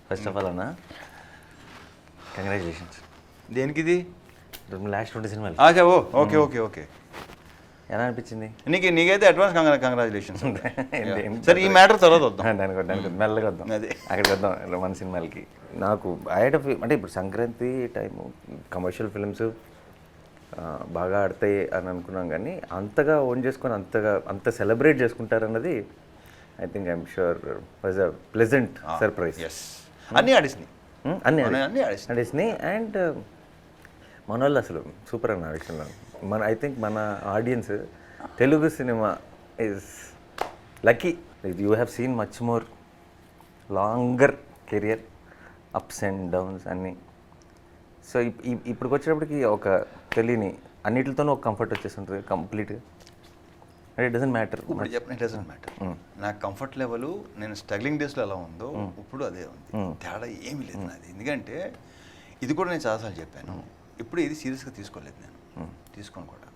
First of all అన్న congratulations. దేనికి ఇది? లాస్ట్ 20 సినిమాలు. ఓ ఓకే ఓకే ఓకే. ఎలా అనిపించింది నీకైతే అడ్వాన్స్ కంగ్రాచులేషన్స్. సరే ఈ మ్యాటర్ తర్వాత వద్దాం, దానికి మెల్లగా వద్దాం, అదే అక్కడికి వద్దాం. మన సినిమాలకి నాకు అంటే ఇప్పుడు సంక్రాంతి టైము కమర్షియల్ ఫిల్మ్స్ బాగా ఆడతాయి అని అనుకున్నాం, కానీ అంతగా ఓన్ చేసుకొని అంత సెలబ్రేట్ చేసుకుంటారన్నది I think I'm sure was a pleasant surprise. అన్నీ ఆడేసినాయి, అన్నీ ఆడేసినాయి. అండ్ మన వాళ్ళు అసలు సూపర్ అన్న విషయంలో. ఐ థింక్ మన audience Telugu cinema is lucky. You have seen much more longer career, ups and downs అన్నీ. సో ఇప్పటికి వచ్చేటప్పటికి ఒక తెలియని అన్నిటితోనూ ఒక కంఫర్ట్ వచ్చేస్తుంటుంది కంప్లీట్గా. It doesn't matter. ఇప్పుడు చెప్పిన ఇట్ డజంట్ మ్యాటర్. నా కంఫర్ట్ లెవెల్ నేను స్ట్రగ్లింగ్ డేస్లో ఎలా ఉందో ఇప్పుడు అదే ఉంది. తేడా ఏమీ లేదు నాది. ఎందుకంటే ఇది కూడా నేను చాలాసార్లు చెప్పాను, ఇప్పుడు ఇది సీరియస్గా తీసుకోలేదు నేను, తీసుకోను కూడా.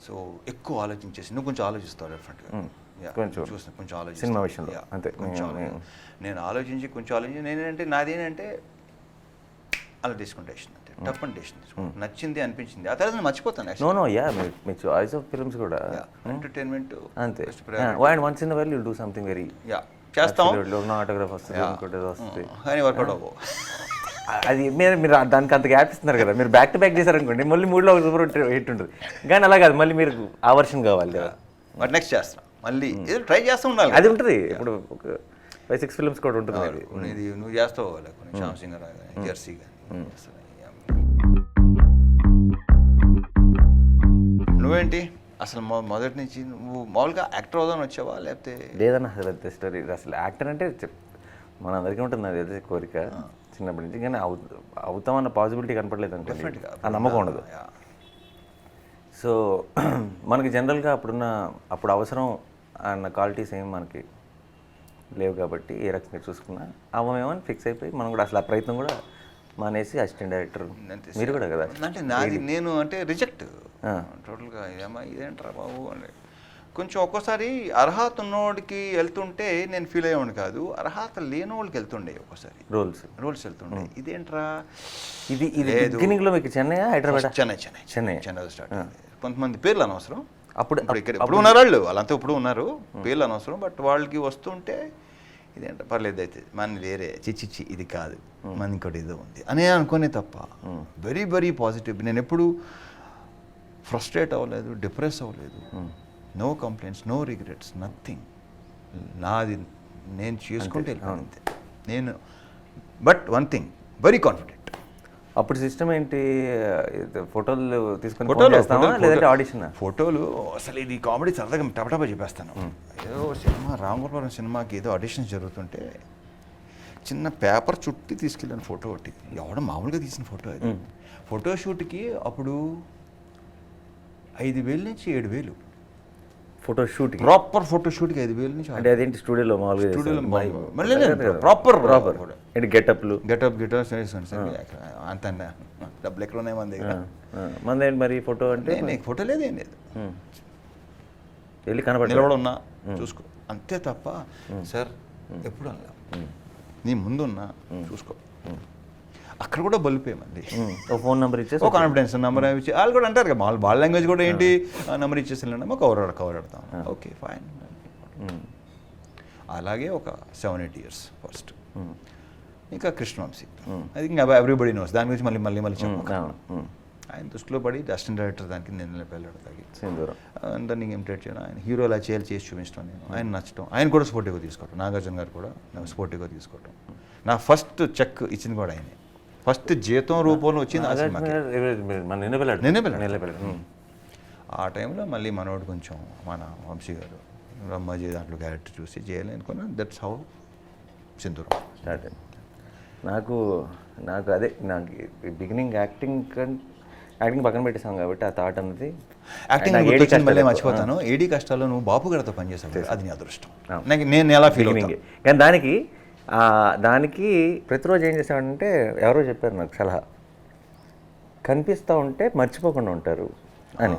సో ఎక్కువ ఆలోచించేసి నువ్వు కొంచెం ఆలోచిస్తావు డెఫినెట్గా, చూసిన కొంచెం ఆలోచించి సినిమా విషయంలో అంతే. నేను ఆలోచించి నేనేంటంటే నాదేంటంటే అలా డిస్కౌంటేషన్ అంటే టఫ్ అండ్ టేషన్ నచ్చింది అనిపించింది, ఆ తర్వాత నేను మర్చిపోతాను. నో యా మీ చాయిస్ ఆఫ్ ఫిల్మ్స్ కూడా ఎంటర్టైన్మెంట్ అంతే. Once in while you do something very చేస్తాం. ఆటోగ్రాఫ్ వస్తుంది, ఇంకోటి వస్తుంది, కానీ వర్కౌట్ అవ్వవు. అది మీరు దానికి అంత గ్యాప్ ఇస్తున్నారు కదా, మీరు బ్యాక్ టు బ్యాక్ చేశారనుకోండి మళ్ళీ మూడులో ఒక సూపర్ హిట్ ఉంటుంది. కానీ అలా కాదు, మళ్ళీ మీరు ఆ వర్షన్ కావాలి కదా. బట్ నెక్స్ట్ చేస్తాం, మళ్ళీ ట్రై చేస్తూ ఉండాలి. అది ఉంటుంది. ఇప్పుడు ఒక 5-6 ఫిల్మ్స్ కూడా ఉంటుంది. ఇది నువ్వు చేస్తావు కొన్ని శ్యామ్ సింగ్ కానీ జెర్సీ కానీ. నువ్వేంటి అసలు మొదటి నుంచి నువ్వు మామూలుగా యాక్టర్ అవుదామని వచ్చావా లేకపోతే? లేదన్న అసలు స్టోరీ. అసలు యాక్టర్ అంటే మన అందరికీ ఉంటుంది, అది అదే కోరిక చిన్నప్పటి నుంచి. కానీ అవుతామన్న పాసిబిలిటీ కనపడలేదు అనుకోండి, ఆ నమ్మకం ఉండదు. సో మనకి జనరల్గా అప్పుడు అవసరం అన్న క్వాలిటీస్ ఏమి మనకి లేవు కాబట్టి ఏ రకంగా చూసుకున్నా అవ్వమేమో అని ఫిక్స్ అయిపోయి మనం కూడా అసలు ఆ ప్రయత్నం కూడా మానేసి అసిస్టెంట్ డైరెక్టర్. మీరు కూడా కదా అంటే నాది నేను అంటే రిజెక్ట్ టోటల్గా. ఏమా ఇదేంటారా బాబు అని కొంచెం ఒక్కోసారి అర్హత ఉన్నోడికి వెళ్తుంటే నేను ఫీల్ అయ్యేవాడిని కాదు, అర్హత లేని వాళ్ళకి వెళ్తుండే ఒక్కోసారి రోల్స్ వెళ్తుండే. ఇదేంట్రా ఇది బిగినింగ్లో మీకు చెన్నై హైదరాబాద్? చెన్నై స్టార్ట్. కొంతమంది పేర్లు అనవసరం, అప్పుడు ఇప్పుడు ఉన్నారు వాళ్ళు, వాళ్ళంతా ఇప్పుడు ఉన్నారు, పేర్లు అనవసరం. బట్ వాళ్ళకి వస్తుంటే ఇదేంట పర్లేదు, అయితే మన వేరే చిచ్చిచ్చి ఇది కాదు, మన ఇంకోటి ఏదో ఉంది అని అనుకునే తప్ప వెరీ వెరీ పాజిటివ్. నేను ఎప్పుడు ఫ్రస్ట్రేట్ అవ్వలేదు, డిప్రెస్ అవ్వలేదు, no complaints, no regrets, nothing. నాది నేను చేసుకుంటే అంతే నేను. But one thing, very confident. అప్పుడు సిస్టమ్ ఏంటి, ఫోటోలు తీసుకొని ఆడిషన్? ఫోటోలు అసలు ఇది కామెడీ సరదాగా టపటపా చెప్పేస్తాను. ఏదో సినిమా రామగోపాలం సినిమాకి ఏదో ఆడిషన్స్ జరుగుతుంటే చిన్న పేపర్ చుట్టి తీసుకెళ్ళాను ఫోటో ఒకటి, ఎవడో మామూలుగా తీసిన ఫోటో అది. ఫోటోషూట్కి అప్పుడు 5,000 నుంచి 7,000 ఫోటోషూట్, ప్రాపర్ ఫోటోషూట్కి 5,000 నుంచి. అంటే అదేంటి స్టూడియోలో మామూలుగా ప్రాపర్ గెటప్లు అంత డబ్బులు ఎక్కడ ఉన్నాయి మన దగ్గర. మన మరి ఫోటో అంటే నీకు ఫోటో లేదు, ఏం లేదు, వెళ్ళి కనబడి నిలబడి ఉన్నా చూసుకో అంతే తప్ప సార్ ఎప్పుడు అన్నా నీ ముందున్నా చూసుకో. అక్కడ కూడా బలిపోయాయి మళ్ళీ. ఫోన్ నెంబర్ ఇచ్చేసి, ఒక కాన్ఫిడెన్స్ నెంబర్ ఇచ్చి వాళ్ళు కూడా అంటారు కదా, వాళ్ళ లాంగ్వేజ్ కూడా ఏంటి, నెంబర్ ఇచ్చేసి వెళ్ళండి కవర్ ఆడతాం. Okay fine. అలాగే ఒక 7-8 years ఫస్ట్. ఇంకా కృష్ణవంశీ, అది ఇంకా ఎవ్రీబడి నోస్, దాని గురించి మళ్ళీ చెప్పాను. ఆయన దృష్టిలో పడి అసిస్టెంట్ డైరెక్టర్ దానికి నేను వెళ్ళాడు తాగి అందరినీ ఇమిటేట్ చేయడం, ఆయన హీరో అలా చేసి చూపించడం, నేను ఆయన నచ్చడం, ఆయన కూడా స్పోర్టివ్గా తీసుకోవటం, నాగార్జున గారు కూడా స్పోర్టివ్గా తీసుకోవటం. నా ఫస్ట్ చెక్ ఇచ్చింది కూడా ఆయనే, ఫస్ట్ జీతం రూపంలో వచ్చింది ఆ సినిమాకి. ఆ టైంలో మళ్ళీ మనోడు కొంచెం మన వంశీ గారు రమ్మాజీ దాంట్లో క్యారెక్టర్ చూసి చేయాలి అనుకున్నా. దట్స్ హౌ సింధూరం స్టార్ట్ అయింది. నాకు అదే బిగినింగ్ యాక్టింగ్ పక్కన పెట్టేసాం కాబట్టి ఆ థాట్ అన్నది యాక్టింగ్ మళ్ళీ మర్చిపోతాను. ఏడీ కష్టాల్లో నువ్వు బాపు గారితో పనిచేసావు, అది నీ అదృష్టం. నేను ఎలా ఫీల్ అవుతాను. కానీ దానికి ప్రతిరోజు ఏం చేసామంటే ఎవరో చెప్పారు నాకు సలహా, కనిపిస్తూ ఉంటే మర్చిపోకుండా ఉంటారు అని.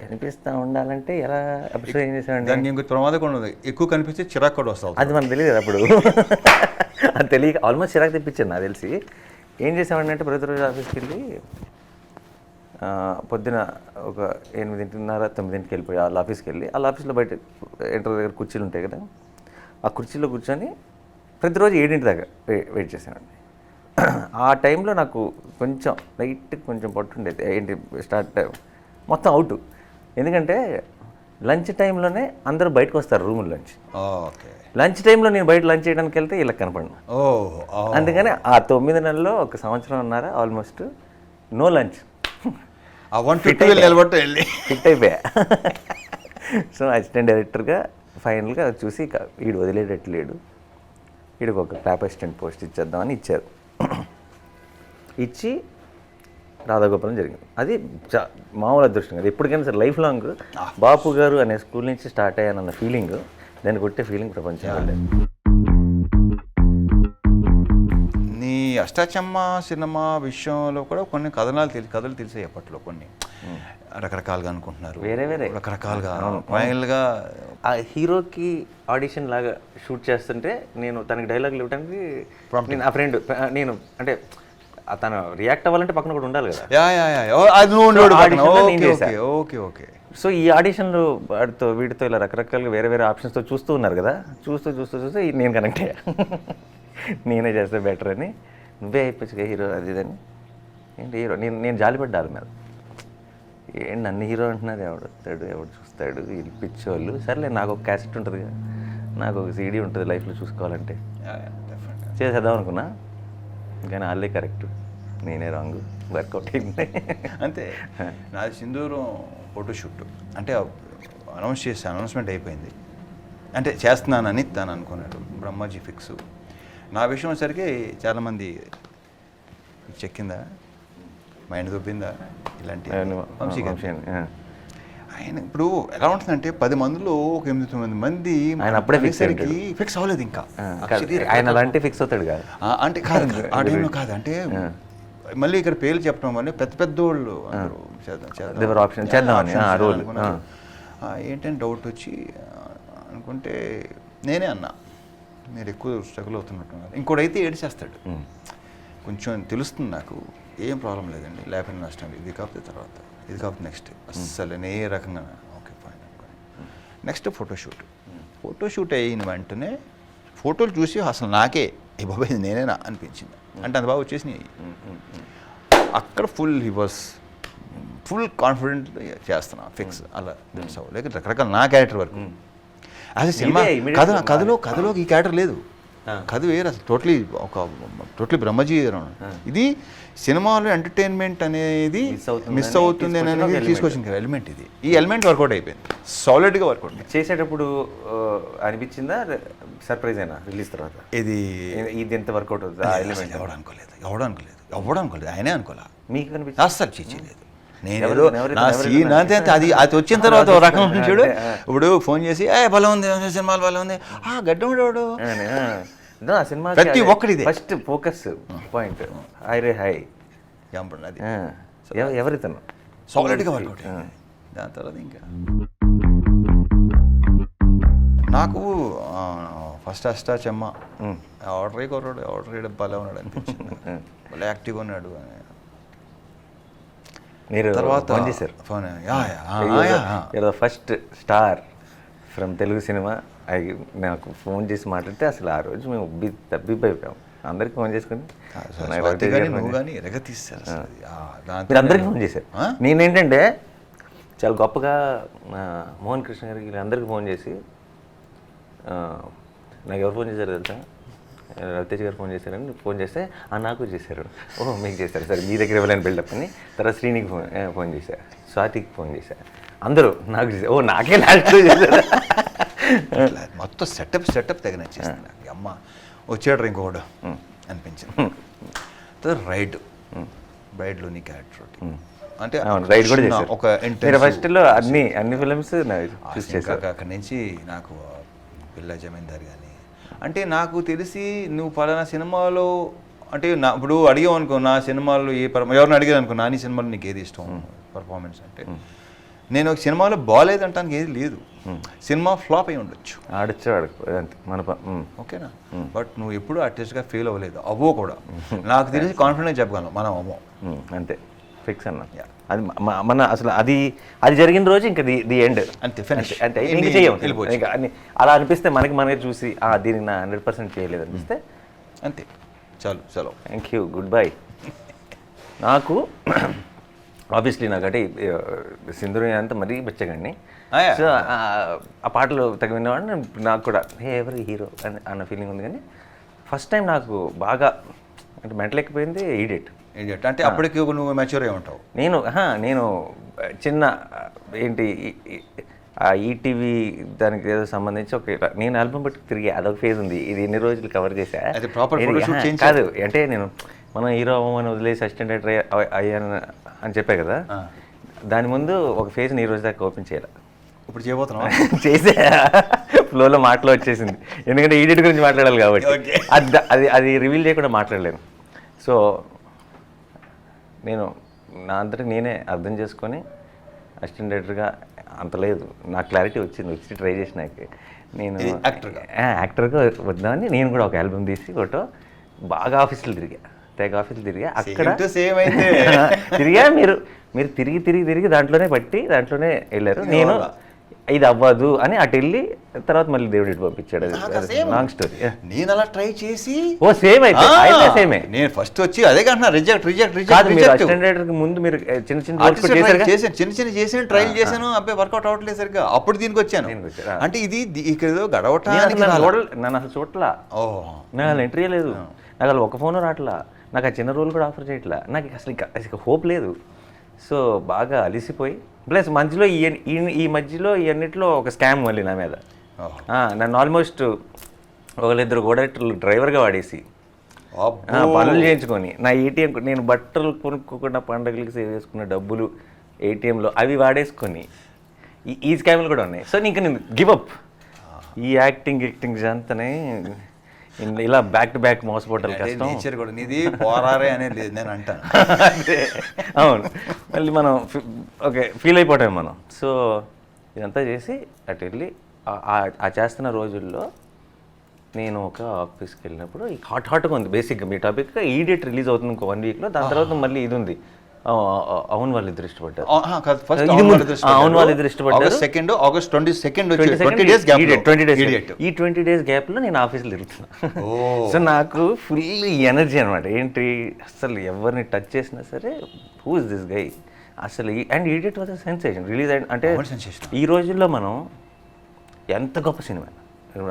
కనిపిస్తూ ఉండాలంటే ఎలా అప్పుడు ఏం చేసామండి, దానికి ఇంకొక ప్రమాదం కూడా ఉంది, ఎక్కువ కనిపిస్తే చిరాకు కూడా వస్తావు. అది మనకు తెలియదు అప్పుడు. అది తెలియక ఆల్మోస్ట్ చిరాకు తెప్పించాను నాకు తెలిసి. ఏం చేసామండి అంటే ప్రతిరోజు ఆఫీస్కి వెళ్ళి పొద్దున ఒక 8:30, 9కి వెళ్ళిపోయి వాళ్ళ ఆఫీస్కి వెళ్ళి, వాళ్ళ ఆఫీస్లో బయట ఎంటర్ దగ్గర కుర్చీలు ఉంటాయి కదా, ఆ కుర్చీలో కూర్చొని ప్రతిరోజు 7 దాకా వెయిట్ చేశానండి. ఆ టైంలో నాకు కొంచెం లైట్ కొంచెం పట్టుండేది, ఏంటి స్టార్ట్ మొత్తం అవుట్. ఎందుకంటే లంచ్ టైంలోనే అందరూ బయటకు వస్తారు రూముల నుంచి. ఓకే. లంచ్ టైంలో నేను బయట లంచ్ చేయడానికి వెళ్తే ఇలా కనపడను. అందుకని ఆ 9 నెలల్లో 1 సంవత్సరంన్నర ఆల్మోస్ట్ నో లంచ్. ఫిట్ అయిపోయా. సో అసిస్టెంట్ డైరెక్టర్గా ఫైనల్గా చూసి వీడు వదిలేటట్లేడు, వీడికి ఒక క్లాప్ అసిస్టెంట్ పోస్ట్ ఇచ్చేద్దామని ఇచ్చారు. ఇచ్చి రాధాగోపాలం జరిగింది. అది మామూలు అదృష్టం కదా. ఎప్పటికైనా సరే లైఫ్ లాంగ్ బాపు గారు అనే స్కూల్ నుంచి స్టార్ట్ అయ్యానన్న ఫీలింగ్, దాన్ని కొట్టే ఫీలింగ్ ప్రపంచంలో లేదు. నీ అష్టాచమ్మ సినిమా విషయంలో కూడా కొన్ని కథలు తెలిసాయి అప్పట్లో. కొన్ని రకరకాలుగా అనుకుంటున్నారు, వేరే రకరకాలుగా. ఫైనల్గా ఆ హీరోకి ఆడిషన్ లాగా షూట్ చేస్తుంటే నేను తనకి డైలాగులు ఇవ్వడానికి నేను ఆ ఫ్రెండ్ నేను అంటే తను రియాక్ట్ అవ్వాలంటే పక్కన కూడా ఉండాలి కదా. ఓకే. సో ఈ ఆడిషన్లో వీటితో ఇలా రకరకాలుగా వేరే ఆప్షన్స్తో చూస్తూ ఉన్నారు కదా. చూస్తూ నేను కనెక్ట్ అయ్యా. నేనే చేస్తే బెటర్ అని, నువ్వే అయిపోవచ్చు హీరో అది ఇదని. ఏంటి హీరో, నేను జాలిపడ్డాలి మీద. ఏంటి నన్ను హీరో అంటున్నారు, ఎవడు వస్తాడు ఎవడు చూస్తాడు, వీళ్ళు పిచ్చోళ్ళు. సర్లే నాకు ఒక క్యాసెట్ ఉంటుంది కదా, నాకు ఒక సీడీ ఉంటుంది లైఫ్లో చూసుకోవాలంటే, చేసేద్దాం అనుకున్నా. కానీ వాళ్ళే కరెక్ట్, నేనే రాంగ్, వర్కౌట్ అయింది అంతే. నాది సింధూరం ఫోటోషూట్ అంటే అనౌన్స్మెంట్ అయిపోయింది, అంటే చేస్తున్నానని తను అనుకున్నాడు. బ్రహ్మాజీ ఫిక్స్. నా విషయం వచ్చేసరికి చాలామంది చెక్కిందా, మైండ్ దొబ్బిందా ఇలాంటి ఆయన ఇప్పుడు ఎలా ఉంటుందంటే 10 మందిలో ఒక 8-9 మంది ఆయన అప్పుడే ఫిక్స్ అవ్వలేదు ఇంకా. ఆయన అలాంటి ఫిక్స్ అవుతాడు కాదు అంటే కాదు ఆ టైంలో కాదు. అంటే మళ్ళీ ఇక్కడ పేర్లు చెప్పడం వల్ల పెద్ద వాళ్ళు ఏంటంటే డౌట్ వచ్చి అనుకుంటే నేనే అన్నా, మీరు ఎక్కువ స్ట్రగుల్ అవుతున్నట్టున్నారు. ఇంకోటైతే ఏడ్చేస్తాడు. కొంచెం తెలుస్తుంది నాకు, ఏం ప్రాబ్లం లేదండి, లేకపోతే నష్టం, ఇది కాకపోతే తర్వాత, ఇది కాకపోతే నెక్స్ట్, అస్సలు ఏ రకంగా ఓకే ఫైన్ అనుకోండి. నెక్స్ట్ ఫోటోషూట్ అయిన వెంటనే ఫోటోలు చూసి అసలు నాకే ఏ బాబా ఇది నేనేనా అనిపించింది. అంటే అంత బాగా వచ్చేసినాయి. అక్కడ ఫుల్ కాన్ఫిడెంట్ చేస్తున్నా, ఫిక్స్ అలా తెలుసు. లేక రకరకాల నా క్యారెక్టర్ వరకు అదే సినిమా కథలో ఈ క్యారెక్టర్ లేదు. కథ వేరు అసలు, టోటలీ బ్రహ్మజీ. ఇది సినిమాలో ఎంటర్టైన్మెంట్ అనేది మిస్ అవుతుంది అనేది తీసుకొచ్చిన ఎలిమెంట్. ఇది ఈ ఎలిమెంట్ వర్కౌట్ అయిపోయింది, సాలిడ్గా వర్కౌట్ చేసేటప్పుడు అనిపించిందా, సర్ప్రైజ్ అయినా రిలీజ్ తర్వాత ఇది ఎంత వర్కౌట్ అవుతుంది ఆ ఎలిమెంట్? ఎవడు అనుకోలేదు, ఆయనే అనుకోలే. మీకు కనిపించింది? అస్సలు చేయలేదు. నేను నా సీన్ అంతే, అది వచ్చిన తర్వాత ఒక రకం చూడు. ఇప్పుడు ఫోన్ చేసి బలం ఉంది, సినిమాలు బలం ఉంది, గడ్డ ఉండేవాడు. సినిమా ప్రతి ఒక్కడిది ఫస్ట్ ఫోకస్ పాయింట్ హైరే హై అది ఎవరితను సాలిడ్గా వర్కౌట్. దాని తర్వాత ఇంకా నాకు ఫస్ట్ అష్టాచమ్మ ఆర్డర్ భలే ఉన్నాడు అనిపించింది, భలే యాక్టివ్గా ఉన్నాడు. మీరు తర్వాత ఫోన్ చేశారు, first star from Telugu cinema. నాకు ఫోన్ చేసి మాట్లాడితే అసలు ఆ రోజు మేము తబ్బిబ్బైపోయాం. అందరికి ఫోన్ చేసుకుని మీరు అందరికీ ఫోన్ చేశారు. నేనేంటంటే చాలా గొప్పగా మోహన్ కృష్ణ గారికి వీళ్ళందరికీ ఫోన్ చేసి, నాకు ఎవరు ఫోన్ చేశారు తెలుసా, రవితేజ్ గారు ఫోన్ చేశారని ఫోన్ చేస్తే నాకు చేశారు. ఓహో మీకు చేశారు సరే, మీ దగ్గర ఇవ్వలేని బిల్డప్ అని. తర్వాత శ్రీనికి ఫోన్ చేశారు, స్వాతికి ఫోన్ చేశారు, అందరూ నాకు చేశారు. ఓ నాకే లాస్ట్ చేశారు. మొత్తం సెటప్ తెగ నచ్చేసింది నాకు. అమ్మ వచ్చాడు ఇంకోడు అనిపించింది. రైడ్లోని క్యారెక్టర్ అంటే రైడ్ కూడా చేశారు. ఒక ఫస్ట్లో అన్ని ఫిల్మ్స్ అక్కడి నుంచి నాకు బిల్లా జమీందార్ కానీ, అంటే నాకు తెలిసి నువ్వు పలానా సినిమాలో అంటే ఇప్పుడు అడిగావు అనుకో, నా సినిమాలో ఎవరిని అడిగాను అనుకో, నాని సినిమాలో నీకు ఏది ఇష్టం పర్ఫార్మెన్స్ అంటే నేను ఒక సినిమాలో బాగాలేదంటానికి ఏది లేదు, సినిమా ఫ్లాప్ అయి ఉండొచ్చు, ఆడచ్చు అంతే మన ఓకేనా. బట్ నువ్వు ఎప్పుడు ఆర్టిస్ట్గా ఫెయిల్ అవ్వలేదు, అవ్వో కూడా. నాకు తెలిసి కాన్ఫిడెంట్ చెప్పగలను మనం అవ్వం, అంతే ఫిక్స్ అన్న. అది మన అసలు అది జరిగిన రోజు ఇంకా ది ఎండ్ అంతే, ఫినిష్ అంటే ఇంక చెయ్యం. ఇంకా అలా అనిపిస్తే మనమే చూసి దీనికి నా 100% చేయలేదు అనిపిస్తే అంతే, చాలు సెలవు. Thank you, good bye. నాకు ఆబ్వియస్లీ నాకంటే సింధూరి అంతా మరీ బచ్చగండి. సో ఆ పాటలు తగ్గ విన్నవాడిని నాకు కూడా ఎవరి హీరో అన్న ఫీలింగ్ ఉంది. కానీ ఫస్ట్ టైం నాకు బాగా అంటే మెంటల్ ఎక్కిపోయింది ఈడియట్. అంటే అప్పటికి నువ్వు మెచ్యూర్ అయి ఉంటావు. నేను చిన్న ఏంటి ఈటీవీ దానికి ఏదో సంబంధించి నేను ఆల్బమ్ బట్టి తిరిగి అదొక ఫేజ్ ఉంది. ఇది ఎన్ని రోజులు కవర్ చేశా కాదు. అంటే నేను మనం హీరో అవ్వమని వదిలేసి అసిస్టెంట్ డైరెక్టర్ అయ్యాను అని చెప్పా కదా, దాని ముందు ఒక ఫేజ్ ఈ రోజు దాకా ఓపెన్ చేయాలి. ఇప్పుడు చేయబోతున్నావు? చేసే ఫ్లోలో మాటలో వచ్చేసింది, ఎందుకంటే ఈడియట్ గురించి మాట్లాడాలి కాబట్టి. అది రివీల్ చేయకుండా మాట్లాడలేను. సో నేను నా అంతటి నేనే అర్థం చేసుకొని అసిస్టెంట్ డైరెక్టర్గా అంత లేదు, నాకు క్లారిటీ వచ్చి ట్రై చేసినాక నేను యాక్టర్గా వద్దామని నేను కూడా ఒక ఆల్బమ్ తీసి ఒకటో బాగా ఆఫీసులు తెగ ఆఫీసులు తిరిగా అక్కడ తిరిగా మీరు తిరిగి దాంట్లోనే దాంట్లోనే వెళ్ళారు. నేను ఇది అవ్వదు అని అటు వెళ్ళి తర్వాత మళ్ళీ దేవుడు ఇటు పంపించాడు. అది లాంగ్ స్టోరీ. నేను అలా ట్రై చేసి సేమ్ అయితే సేమే. నేను ఫస్ట్ వచ్చి అదే కంటున్నా, రిజెక్ట్ ముందు మీరు చిన్న చేసాను, ట్రైల్ చేశాను, అబ్బాయి వర్కౌట్ అవ్వట్లేదు సరిగ్గా, అప్పుడు దీనికి వచ్చాను. అంటే ఇది ఇక్కడ ఏదో గడవటానికి నన్ను అసలు చూడట్లా, నాకు అసలు ఎంట్రీ లేదు, నాకు అసలు ఒక ఫోన్ రావట్లా, నాకు ఆ చిన్న రోల్ కూడా ఆఫర్ చేయట్లా, నాకు అసలు హోప్ లేదు. సో బాగా అలిసిపోయి ప్లస్ మధ్యలో ఈ మధ్యలో ఇవన్నిట్లో ఒక స్కామ్ మళ్ళీ నా మీద. నన్ను ఆల్మోస్ట్ ఒకళ్ళిద్దరు కూడా డ్రైవర్గా వాడేసి పనులు చేయించుకొని నా ఏటీఎం నేను బట్టలు కొనుక్కోకుండా పండుగలకి సేవ్ చేసుకున్న డబ్బులు ఏటీఎంలో అవి వాడేసుకొని ఈ స్కామ్లు కూడా ఉన్నాయి. సో ఇంకా నేను గివప్ ఈ యాక్టింగ్ అంతనే ఇలా బ్యాక్ టు బ్యాక్ మోసపోవడం కష్టం. నేచర్ కూడా నీది పోరారే అనేది లేదు నేను అంటాను. అవును, మళ్ళీ మనం ఓకే ఫీల్ అయిపోతాం మనం. సో ఇదంతా చేసి అటు వెళ్ళి ఆ చేస్తున్న రోజుల్లో నేను ఒక ఆఫీస్కి వెళ్ళినప్పుడు హాట్గా ఉంది బేసిక్గా మీ టాపిక్. ఈడియట్ రిలీజ్ అవుతుంది ఇంకో 1 వీక్లో, దాని తర్వాత మళ్ళీ ఇది ఉంది అవును వాళ్ళిద్దరు ఇష్టపడ్డారు. అవును వాళ్ళిద్దరు ఇష్టపడ్డారు. August 22nd ఈ 20 days గ్యాప్లో నేను ఆఫీస్లో తిరుగుతున్నా. సో నాకు ఫుల్ ఎనర్జీ అనమాట. ఏంటి అసలు ఎవరిని టచ్ చేసినా సరే హూ ఇస్ దిస్ గై అసలు. And idiot was a sensation release అయిన అంటే ఈ రోజుల్లో మనం ఎంత గొప్ప సినిమా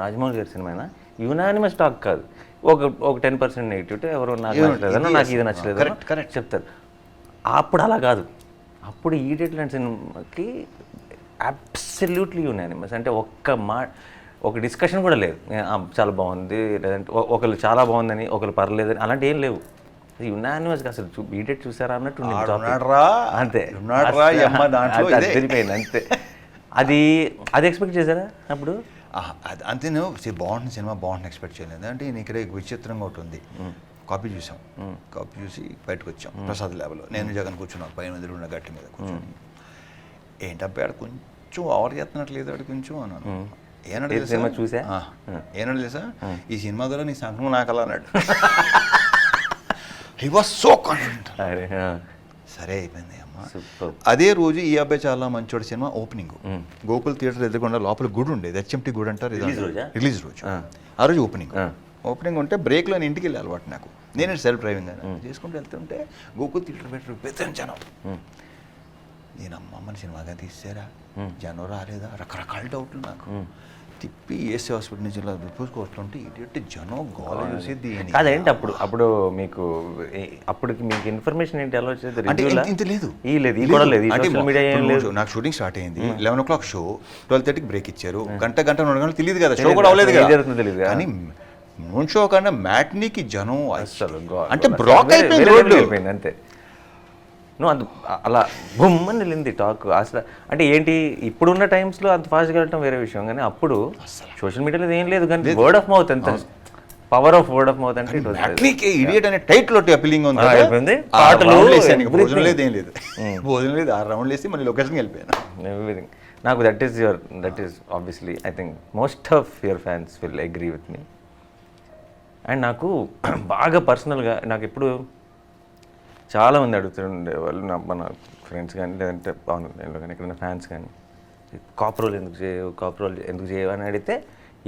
రాజమౌళి గారి సినిమా అయినా యునానిమస్ టాక్ కాదు, ఒక 10% నెగిటివిటీ ఎవరు నాకు నచ్చలేదనో నాకు ఇది నచ్చలేదు చెప్తారు. అప్పుడు అలా కాదు, అప్పుడు ఈడియట్ లాంటి సినిమాకి అబ్సల్యూట్లీ యునానిమస్. అంటే ఒక డిస్కషన్ కూడా లేదు, చాలా బాగుంది లేదంటే ఒకళ్ళు చాలా బాగుందని ఒకళ్ళు పర్లేదని అలాంటి ఏం లేవు. యునానిమస్గా అసలు ఈడియట్ చూసారా అన్నట్టు అంతే తెలిపోయింది అంతే. అది ఎక్స్పెక్ట్ చేశారా అప్పుడు? అంతే నువ్వు బాగుంటుంది సినిమా బాగుంటుంది ఎక్స్పెక్ట్ చేయలేదు. అంటే ఇక్కడ విచిత్రంగా ఒకటి ఉంది, కాపీ చూసాం, కాపీ చూసి బయటకు వచ్చాం ప్రసాద్ ల్యాబ్లో. నేను జగన్ కూర్చున్నాను పైన మీద ఉన్న గట్టి మీద కూర్చొని, ఏంటబ్బా ఆడ కొంచెం ఓవర్ చేస్తున్నట్లేదు ఆడు కొంచెం అన్నాను. ఏనాడు తెలుసా చూసా ఏనాడు తెలుసా ఈ సినిమా ద్వారా నీ సంక్రమం నాకు అలా అన్నాడు. He was so confident. సరే అయిపోయింది అమ్మ. అదే రోజు ఈ అబ్బాయి చాలా మంచోడు సినిమా ఓపెనింగ్, గోకుల్ థియేటర్ ఎదురుకుండా లోపల గుడి ఉండేది, హెచ్ఎంటీ గుడి అంటారు, రిలీజ్ రోజు. ఆ రోజు ఓపెనింగ్ ఉంటే బ్రేక్లో నేను ఇంటికి వెళ్ళి అలవాటు నాకు. నేను సెల్ఫ్ డ్రైవింగ్ అని చేసుకుంటూ వెళ్తుంటే గోకుల్ థియేటర్ పెట్టి జనం, నేను అమ్మమ్మని సినిమాగా తీసారా, జనం రాలేదా, రకరకాల డౌట్లు నాకు. తిప్పి ఏసీ హాస్పిటల్ నుంచి ఇలా రిపోర్ట్కి వస్తుంటే ఇటు జనం గోల చూసేది. అదేంటి అప్పుడు మీకు ఇన్ఫర్మేషన్ ఏంటి ఎలా వచ్చేది? ఇంత లేదు, నాకు షూటింగ్ స్టార్ట్ అయింది 11 o'clock షో, 12:30కి బ్రేక్ ఇచ్చారు, గంట 2 గంటలు తెలియదు కదా, షో కూడా అవ్వలేదు కదా. కానీ నూన్ షో కన్నా మ్యాట్నీకి జనం అసలు అంటే బ్లాక్ అయిపోయింది అంతే. నువ్వు అలా బొమ్మని వెళ్ళింది టాక్ అసలు. అంటే ఏంటి ఇప్పుడున్న టైమ్స్లో అంత ఫాస్ట్గా వెళ్ళటం వేరే విషయం, కానీ అప్పుడు సోషల్ మీడియాలో ఏం లేదు, కానీ వర్డ్ ఆఫ్ మౌత్ ఎంత power of word of mouth అంటే ఇట్ వాజ్ మ్యాట్నీకి ఇడియట్ అనే టైటిల్ ఒకటి అపీలింగ్ ఉంది కదా. అయిపోయింది. ఆ పాటలు, రౌండ్లు వేసాను, ఇంకా భోజనం everything. లేదు, ఏం లేదు, భోజనం లేదు, 6 రౌండ్లు వేసి మళ్ళీ లొకేషన్కి వెళ్ళిపోయాను. ఎవ్రీథింగ్. నాకు that is obviously I think most of your fans will agree with me. And నాకు బాగా పర్సనల్గా నాకు ఎప్పుడు చాలామంది అడుగుతుండే వాళ్ళు, మన ఫ్రెండ్స్ కానీ లేదంటే పవన్ కళ్యాణ్లో కానీ ఎక్కడైనా ఫ్యాన్స్ కానీ, కాప్రోల్ ఎందుకు చేయవు అని అడిగితే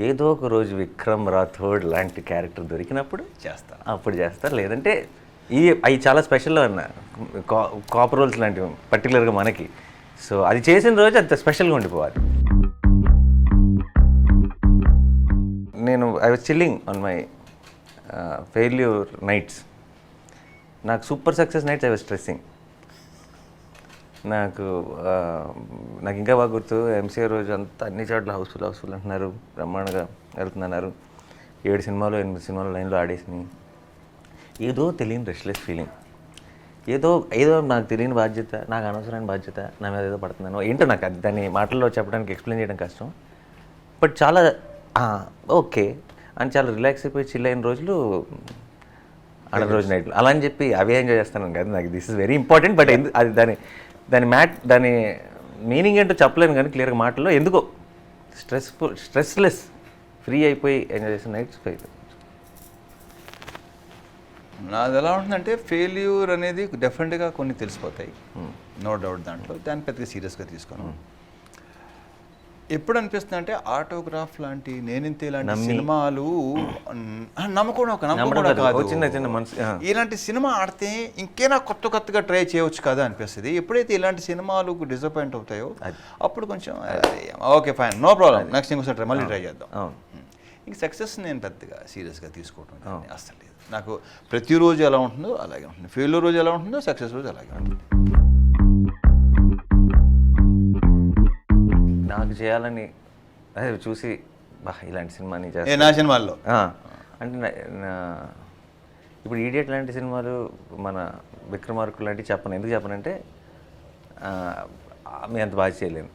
ఏదో ఒక రోజు విక్రమ్ రాథోడ్ లాంటి క్యారెక్టర్ దొరికినప్పుడు చేస్తా. అప్పుడు చేస్తారు. లేదంటే అవి చాలా స్పెషల్లో అన్న కాప్రోల్స్ లాంటివి పర్టికులర్గా మనకి. సో అది చేసిన రోజు అంత స్పెషల్గా ఉండిపోవాలి. నేను I was chilling on my failure nights. నాకు super success nights I was stressing. నాకు ఇంకా బాగా గుర్తు, ఎంసీఆర్ రోజు అంతా అన్ని చోట్ల హౌస్ఫుల్ అంటున్నారు, బ్రహ్మాండంగా వెళ్తున్నారు, 7 సినిమాలు 8 సినిమాలు లైన్లో ఆడేసినాయి. ఏదో తెలియని రెస్ట్లెస్ ఫీలింగ్, ఏదో నాకు తెలియని బాధ్యత, నాకు అనవసరమైన బాధ్యత నా మీద ఏదో పడుతున్నాను ఏంటో. నాకు అది దాన్ని మాటల్లో చెప్పడానికి ఎక్స్ప్లెయిన్ చేయడం కష్టం. బట్ చాలా ఓకే అని చాలా రిలాక్స్ అయిపోయి చిల్ అయిన రోజులు ఆడ రోజు నైట్లు. అలా అని చెప్పి అవే ఎంజాయ్ చేస్తాను కదా. నాకు this is very important. But అది దాని మీనింగ్ ఏంటో చెప్పలేను కానీ క్లియర్గా మాటల్లో ఎందుకో స్ట్రెస్లెస్ ఫ్రీ అయిపోయి ఎంజాయ్ చేసిన నైట్స్. నాది ఎలా ఉంటుందంటే, ఫెయిల్యూర్ అనేది డెఫినెట్గా కొన్ని తెలిసిపోతాయి, నో డౌట్. దాన్ని పెద్దగా సీరియస్గా తీసుకోను. ఎప్పుడు అనిపిస్తుంది అంటే, ఆటోగ్రాఫ్ లాంటి, నేనింతే లాంటి సినిమాలు నమ్మకం కాదు, చిన్న మనసు ఇలాంటి సినిమా ఆడితే ఇంకేనా కొత్తగా ట్రై చేయవచ్చు కదా అనిపిస్తుంది. ఎప్పుడైతే ఇలాంటి సినిమాలు డిసప్పాయింట్ అవుతాయో అప్పుడు కొంచెం okay fine, no problem, next ఇంకోసారి ట్రై, మళ్ళీ ట్రై చేద్దాం. ఇంక సక్సెస్ నేను పెద్దగా సీరియస్గా తీసుకోవటం అసలు లేదు. నాకు ప్రతిరోజు ఎలా ఉంటుందో అలాగే ఉంటుంది, ఫెయిల్యూర్ రోజు ఎలా ఉంటుందో సక్సెస్ రోజు అలాగే ఉంటుంది. నాకు చేయాలని అదే చూసి ఇలాంటి సినిమాని నా సినిమాల్లో అంటే ఇప్పుడు ఈడియట్ లాంటి సినిమాలు, మన విక్రమార్కుడు లాంటివి చెప్పను. ఎందుకు చెప్పనంటే మీ అంత బాగా చేయలేను,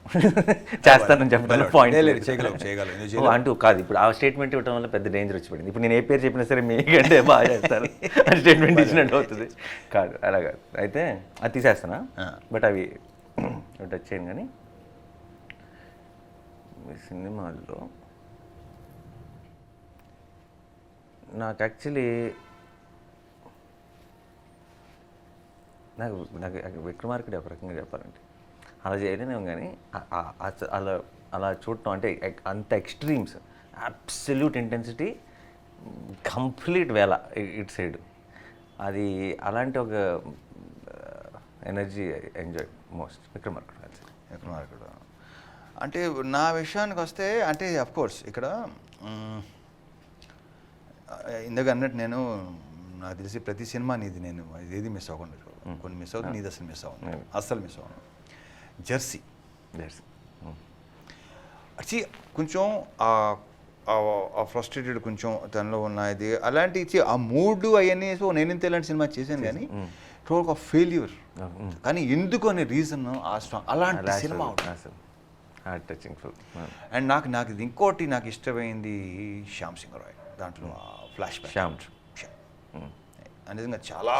చేస్తానని చెప్పడం పాయింట్ అంటూ కాదు. ఇప్పుడు ఆ స్టేట్మెంట్ ఇవ్వడం వల్ల పెద్ద డేంజర్ వచ్చి పడింది. ఇప్పుడు నేను ఏ పేరు చెప్పినా సరే మీకంటే బాగా చేస్తాను అని స్టేట్మెంట్ ఇచ్చినట్టు అవుతుంది. కాదు అలా కాదు. అయితే అది తీసేస్తానా, బట్ అవి టచ్ చేయను. కానీ సినిమాల్లో నాకు యాక్చువల్లీ నాకు విక్రమార్కుడు ఒక రకంగా చెప్పాలంటే అలా చేయలేనేమో. కానీ అలా చూడటం అంటే అంత ఎక్స్ట్రీమ్స్, అబ్సల్యూట్ ఇంటెన్సిటీ, కంప్లీట్ వేళ ఇట్ సైడ్, అది అలాంటి ఒక ఎనర్జీ ఎంజాయ్ మోస్ట్ విక్రమార్కుడు. అంటే నా విషయానికి వస్తే, అంటే అఫ్కోర్స్ ఇక్కడ ఇందాక అన్నట్టు నేను, నాకు తెలిసి ప్రతి సినిమా నీది, నేను ఏది మిస్ అవ్వకుండా, కొన్ని మిస్ అవుతుంది, నీది అసలు మిస్ అవ్వను, అస్సలు మిస్ అవ్వను. జెర్సీ వచ్చి కొంచెం ఆ ఫ్రస్ట్రేటెడ్ కొంచెం తనలో ఉన్నది అలాంటి ఇచ్చి ఆ మూడు అవన్నీ. సో నేను ఇంత ఇలాంటి సినిమా చేశాను కానీ టోటల్ ఆఫ్ ఫెయిల్యూర్, కానీ ఎందుకు అనే రీజన్ ఆ స్ట్రాంగ్ అలాంటి సినిమా. అండ్ నాకు ఇది ఇంకోటి నాకు ఇష్టమైంది శ్యామ్ సింగ్ రాయ్, దాంట్లో ఫ్లాష్ బ్యాక్ నిజంగా చాలా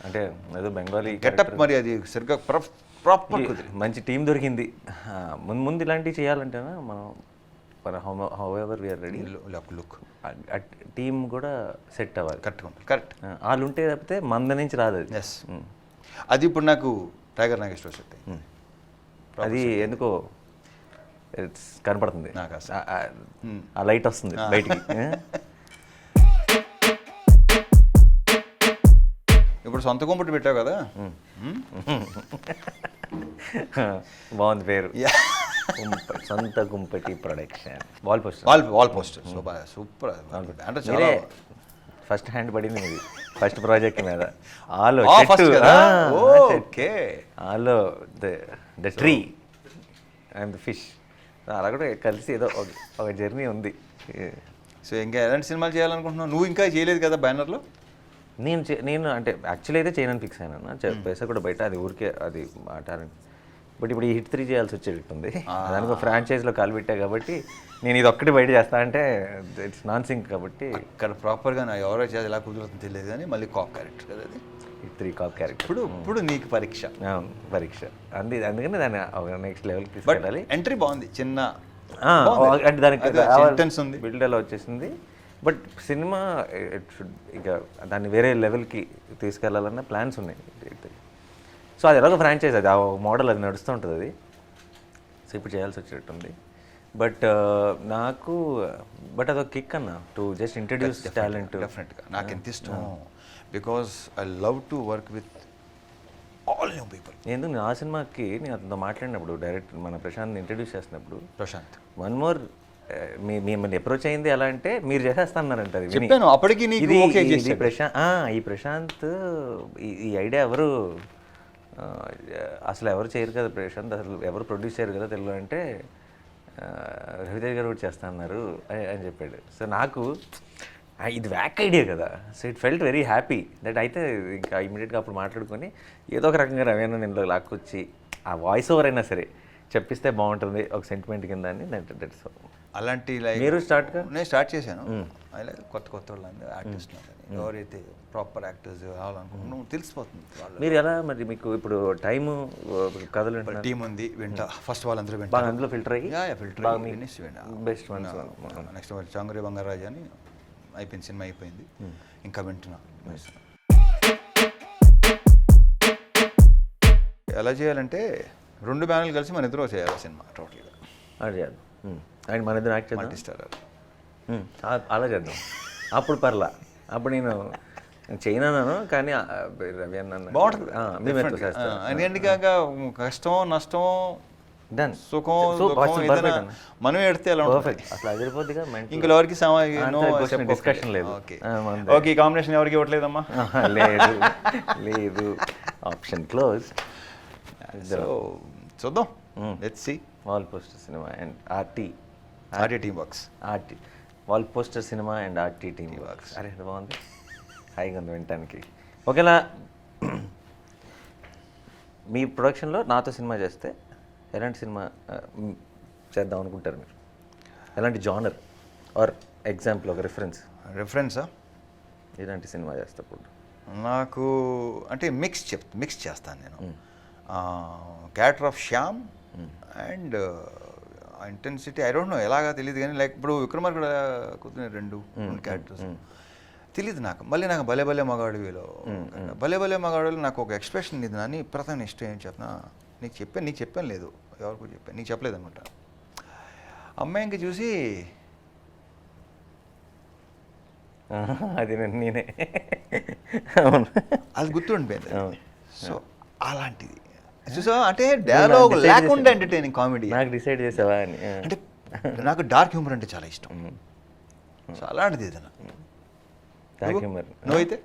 అంటే ఏదో బెంగాలీ గెటప్, మరి అది సరిగ్గా ప్రాపర్ మంచి టీం దొరికింది. ముందు ఇలాంటివి చేయాలంటేనా మనం however we are ready, look team కూడా సెట్ అవ్వాలి. కరెక్ట్ వాళ్ళు ఉంటే తప్పితే మంద నుంచి రాదు అది. ఎస్, అది ఇప్పుడు నాకు టైగర్ నాగేశ్వర సెట్ అది ఎందుకో కనపడుతుంది నాకు, ఆ లైట్ వస్తుంది బయటికి. ఇప్పుడు సొంత కుంపటి పెట్టావు కదా, బాగుంది పేరు, సొంత కుంపటి production. Wall poster super. First hand పడింది ఇది, ఫస్ట్ ప్రాజెక్ట్ మీద. ఆలో ఆలో the tree and the fish, అలా కూడా కలిసి ఏదో ఒక జర్నీ ఉంది. సో ఇంకా ఎలాంటి సినిమాలు చేయాలనుకుంటున్నావు? నువ్వు ఇంకా చేయలేదు కదా బ్యానర్లో. నేను అంటే యాక్చువల్లీ అయితే చేయనని ఫిక్స్ అయినా, పైసా కూడా బయట, అది ఊరికే అది టాలెంట్. బట్ ఇప్పుడు ఈ హిట్ 3 చేయాల్సి వచ్చేటట్టుంది. దానికి ఫ్రాంచైజ్లో కాలు పెట్టా కాబట్టి నేను ఇది ఒక్కటి బయట చేస్తా అంటే ఇట్స్ నాన్ సింక్ కాబట్టి ఇక్కడ ప్రాపర్గా నా ఎవరో చేయాలి ఎలా కుదురుతుందో తెలియదు కానీ మళ్ళీ కాప్ క్యారెక్టర్ కదా అది. హిట్ 3 కాప్ క్యారెక్టర్ ఇప్పుడు నీకు పరీక్ష పరీక్ష అందుకని దాన్ని నెక్స్ట్ లెవెల్కి తీసుకెళ్ళాలి. ఎంట్రీ బాగుంది, చిన్న అంటే దానికి ఇంటెన్స్ ఉంది, బిల్డ్ అలా వచ్చేసింది. బట్ సినిమా ఇట్ షుడ్ ఇక దాన్ని వేరే లెవెల్కి తీసుకెళ్లాలన్న ప్లాన్స్ ఉన్నాయి. సో అది ఎలాగో ఫ్రాంచైజ్, అది ఆ మోడల్ అది నడుస్తూ ఉంటుంది అది. సో ఇప్పుడు చేయాల్సి వచ్చేటట్టుంది. బట్ నాకు అదొక కిక్ అన్న టు జస్ట్ ఇంట్రడ్యూస్ టాలెంట్. డెఫినెట్గా నాకు ఎంత ఇష్టం, because I love to work with all new people. ఎందుకు ఆ సినిమాకి నేను అతనితో మాట్లాడినప్పుడు డైరెక్ట్ మన ప్రశాంత్ ఇంట్రడ్యూస్ చేసినప్పుడు, ప్రశాంత్ వన్ మోర్ మిమ్మల్ని అప్రోచ్ అయింది ఎలా అంటే మీరు చేసేస్తాన్నారంట. అది చెప్పాను అప్పటికి నీకు ఓకే చేసి ఈ ప్రశాంత్ ఈ ఐడియా ఎవరు అసలు ఎవరు చేయరు కదా ప్రశాంత్, అసలు ఎవరు ప్రొడ్యూస్ చేయరు కదా తెలుగు అంటే రవితేజ్ గారు కూడా చేస్తా అన్నారు అని చెప్పాడు. సో నాకు ఇది వ్యాక్ ఐడియా కదా. So it felt very happy that. అయితే ఇంకా ఇమీడియట్గా అప్పుడు మాట్లాడుకొని ఏదో ఒక రకంగా రవేనా నేను లాక్కొచ్చి ఆ వాయిస్ ఓవర్ అయినా సరే చెప్పిస్తే బాగుంటుంది ఒక సెంటిమెంట్ కింద అని దట్స్. అలాంటి మీరు స్టార్ట్గా నేను స్టార్ట్ చేశాను. అలాగే కొత్త వాళ్ళు ఆర్టిస్ట్ ఎవరైతే ప్రాపర్ యాక్టర్స్ కావాలనుకుంటున్నాను తెలిసిపోతుంది. మీరు ఎలా మరి మీకు ఇప్పుడు టైము కథలు టీం ఉంది వెంట ఫస్ట్ వాళ్ళందరూ వెంట బాగా అందులో ఫిల్టర్ అయ్యి ఫిల్టర్ బెస్ట్ వన్స్. నెక్స్ట్ చాంగురి బంగారాజు అని అయిపోయింది, సినిమా అయిపోయింది, ఇంకా వింటున్నా. ఎలా చేయాలంటే 2 బ్యానర్లు కలిసి మన ఇద్దరు చేయాలి సినిమా టోటల్గా. అది చేయాలి అండ్ మన ఇద్దరు యాక్ట్ మల్టీ స్టారర్ అలా చేద్దాం. అప్పుడు పర్లా, అప్పుడు నేను చేయనాను కానీ రవి అన్న బాగుంటుంది. మేము కాక కష్టం నష్టం డన్ సుఖం మనం ఎడితే ఎలా పర్ఫెక్ట్ అసలు అదిరిపోద్దిగా. ఇంకా ఎవరికి డిస్కషన్ లేదు. ఓకే కాంబినేషన్ ఎవరికి ఇవ్వట్లేదమ్మా? లేదు ఆప్షన్ క్లోజ్. చూద్దాం, let's see. Wall poster cinema and RT team works. RT wall poster cinema and RT team works. అరే బాగుంది, హాయిగా ఉంది వినటానికి. ఒకేలా మీ ప్రొడక్షన్లో నాతో సినిమా చేస్తే ఎలాంటి సినిమా చేద్దాం అనుకుంటారు మీరు? ఎలాంటి జానర్ ఆర్ ఎగ్జాంపుల్ ఒక రిఫరెన్సా? ఎలాంటి సినిమా చేస్తప్పుడు నాకు అంటే మిక్స్ చేస్తాను నేను. Character of Shyam and intensity I don't know ఎలాగా తెలియదు కానీ లైక్ ఇప్పుడు విక్రమార్కుడు కూర్చుని రెండు క్యారెక్టర్స్ తెలియదు నాకు. మళ్ళీ నాకు భలే భలే మగాడివిలో భలే భలే మగాడిలో నాకు ఒక ఎక్స్ప్రెషన్ ఇది అని ప్రధాన ఇష్టం ఏం చెప్పినా నీకు చెప్పాను లేదు ఎవరికి చెప్పాను, నీకు చెప్పలేదు అనమాట. అమ్మాయి ఇంక చూసి అది నేనే అది గుర్తుండిపోయింది. సో అలాంటిది చూసా అంటే డైలాగ్ లేకుండా ఎంటర్టైనింగ్ కామెడీ. నాకు డిసైడ్ చేసావా అని అంటే నాకు డార్క్ హ్యూమర్ అంటే చాలా ఇష్టం. సో అలాంటిది ఏదైనా డార్క్ హ్యూమర్. నువ్వైతే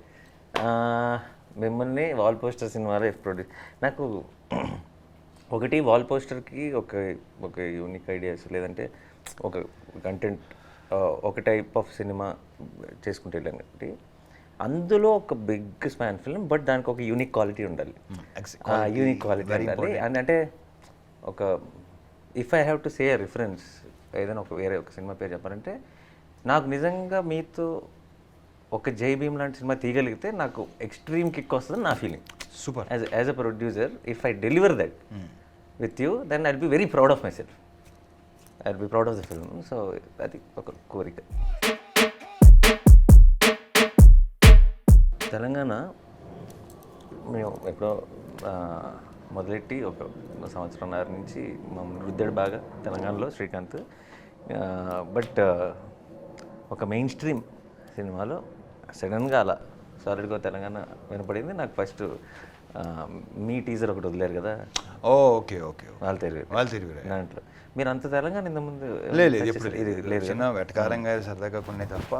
మిమ్మల్ని వాల్ పోస్టర్ సినిమాలో ప్రొడ్యూస్ నాకు ఒకటి వాల్ పోస్టర్కి ఒక యూనిక్ ఐడియాస్ లేదంటే ఒక కంటెంట్ ఒక టైప్ ఆఫ్ సినిమా చేసుకుంటే వెళ్ళాం కాబట్టి అందులో ఒక బిగ్ స్పాన్ ఫిల్మ్ బట్ దానికి ఒక యూనిక్ క్వాలిటీ ఉండాలి. యూనిక్ క్వాలిటీ ఉండాలి అని అంటే ఒక if I have to say a reference ఏదైనా వేరే ఒక సినిమా పేరు చెప్పాలంటే నాకు నిజంగా మీతో ఒక జై భీమ్ లాంటి సినిమా తీయగలిగితే నాకు ఎక్స్ట్రీమ్ కిక్ వస్తుంది నా feeling. Super. As a producer if I deliver that with you then I'll be very proud of myself, I'll be proud of the film. So అది ఒక కోరిక. తెలంగాణ మేము ఎప్పుడో మొదలెట్టి ఒక సంవత్సరంన్నర నుంచి మమ్మల్ని రుద్దాడు బాగా తెలంగాణలో శ్రీకాంత్. బట్ ఒక మెయిన్ స్ట్రీమ్ సినిమాలో సడన్గా అలా సాలిడ్గా తెలంగాణ వినపడింది నాకు. ఫస్ట్ మీ టీజర్ ఒకటి వదిలేరు కదా, ఓకే ఓకే, వాళ్ళు తెలివి దాంట్లో మీరు అంత తెలంగాణ ఇంతకుముందు లేదు, చిన్న వెటకారంగా సరదాగా కొన్ని తప్ప.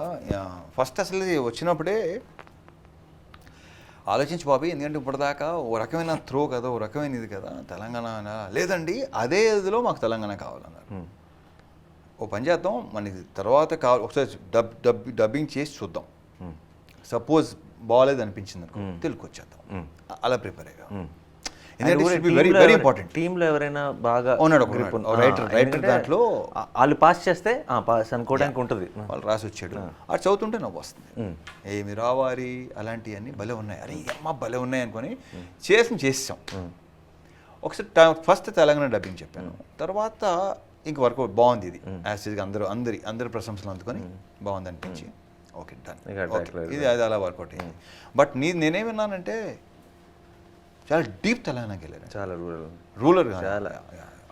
ఫస్ట్ అసలు వచ్చినప్పుడే ఆలోచించి బాబీ, ఎందుకంటే ఇప్పటిదాకా ఓ రకమైన త్రో కదా, ఓ రకమైన ఇది కదా, తెలంగాణ లేదండి అదే ఇదిలో మాకు తెలంగాణ కావాలన్నారు. ఓ పని చేద్దాం, మనకి తర్వాత కావాలి ఒకసారి డబ్బింగ్ చేసి చూద్దాం, సపోజ్ బాగాలేదు అనిపించింది అనుకో తెలుగు వచ్చేద్దాం, అలా ప్రిపేర్ అయ్యా. ఎందుకంటే వెరీ వెరీ ఇంపార్టెంట్. టీంలో ఎవరైనా బాగా ఉన్నాడు రైటర్ దాంట్లో వాళ్ళు పాస్ చేస్తే పాస్ అనుకోవడానికి ఉంటుంది. వాళ్ళు రాసి వచ్చాడు, అది చదువుతుంటే నవ్వు వస్తుంది. ఏమి రావాలి అలాంటివన్నీ భలే ఉన్నాయి, అరే అమ్మ భలే ఉన్నాయి అనుకొని చేసాం. ఒకసారి ఫస్ట్ తెలంగాణ డబ్బింగ్ చెప్పాను, తర్వాత ఇంక వరకు బాగుంది ఇది యాసిడ్గా అందరి ప్రశంసలు అందుకొని బాగుంది అనిపించి ఓకే డన్, ఇది అది అలా వర్కౌట్ అయింది. బట్ నేనేం విన్నానంటే చాలా డీప్ తెలంగాణకి వెళ్ళాను, చాలా రూరల్ చాలా